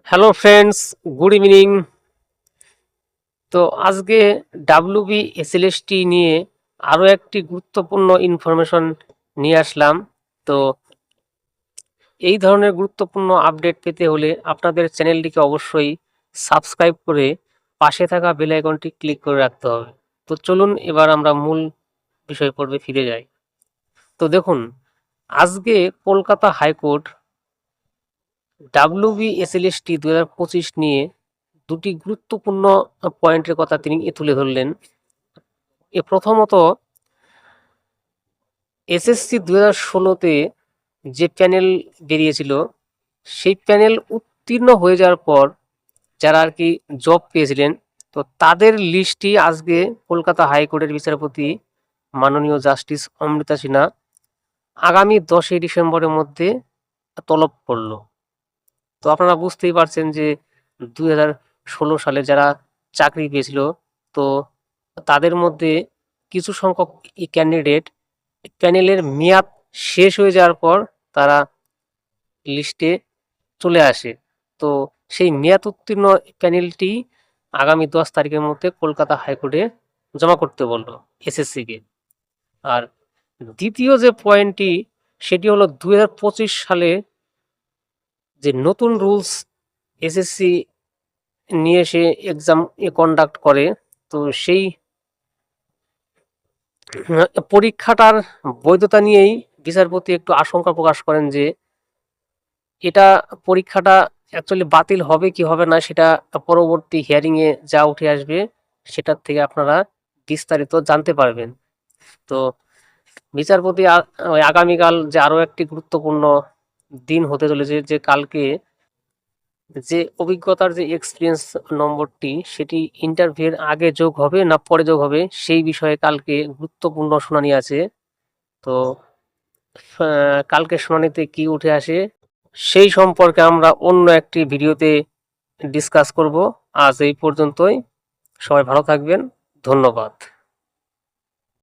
Hello friends, good evening. তো আজকে WB SLST নিয়ে আরও একটি গুরুত্বপূর্ণ ইনফরমেশন নিয়ে আসলাম। তো এই ধরনের গুরুত্বপূর্ণ আপডেট পেতে হলে আপনাদের চ্যানেলটিকে অবশ্যই সাবস্ক্রাইব করে পাশে থাকা বেল আইকনটি ক্লিক করে রাখতে হবে। তো চলুন এবার আমরা মূল বিষয় পর্বে ফিরে যাই। তো দেখুন, আজকে কলকাতা হাইকোর্ট ডাব্লিউবি এসএলএসটি 2025 নিয়ে দুটি গুরুত্বপূর্ণ পয়েন্টের কথা তিনি তুলে ধরলেন। প্রথমত, এসএসসি 2016-তে যে প্যানেল বেরিয়েছিল, সেই প্যানেল উত্তীর্ণ হয়ে যাওয়ার পর যারা আর কি জব পেয়েছিলেন, তো তাদের লিস্টটি আজকে কলকাতা হাইকোর্টের বিচারপতি মাননীয় জাস্টিস অমৃতা সিনহা আগামী 10ই ডিসেম্বরের মধ্যে তলব করল। তো আপনারা বুঝতেই পারছেন যে 2016 সালে যারা চাকরি পেয়েছিল, তো তাদের মধ্যে কিছু সংখ্যক ক্যান্ডিডেট প্যানেলের মেয়াদ শেষ হয়ে যাওয়ার পর তারা লিস্টে চলে আসে। তো সেই মেয়াদ উত্তীর্ণ প্যানেলটি আগামী 10 তারিখের মধ্যে কলকাতা হাইকোর্টে জমা করতে বলল এসএসসিকে। আর দ্বিতীয় যে পয়েন্টটি, সেটি হলো 2025 সালে যে নতুন রুলস এসএসসি নিয়ে এসে এক্সাম কন্ডাক্ট করে, তো সেই পরীক্ষাটার বৈধতা নিয়েই বিচারপতি একটু আশঙ্কা প্রকাশ করেন যে এটা পরীক্ষাটা অ্যাকচুয়ালি বাতিল হবে কি হবে না সেটা পরবর্তী হিয়ারিংয়ে যা উঠে আসবে সেটার থেকে আপনারা বিস্তারিত জানতে পারবেন। তো বিচারপতি ওই আগামীকাল যে আরও একটি গুরুত্বপূর্ণ দিন হতে চলেছে, যে কালকে যে অভিজ্ঞতার যে এক্সপিরিয়েন্স নম্বরটি সেটি ইন্টারভিউয়ের আগে যোগ হবে না পরে যোগ হবে, সেই বিষয়ে কালকে গুরুত্বপূর্ণ শুনানি আছে। তো কালকে শুনানিতে কি উঠে আসে সেই সম্পর্কে আমরা অন্য একটি ভিডিওতে ডিসকাস করব। আজ এই পর্যন্তই। সবাই ভালো থাকবেন। ধন্যবাদ।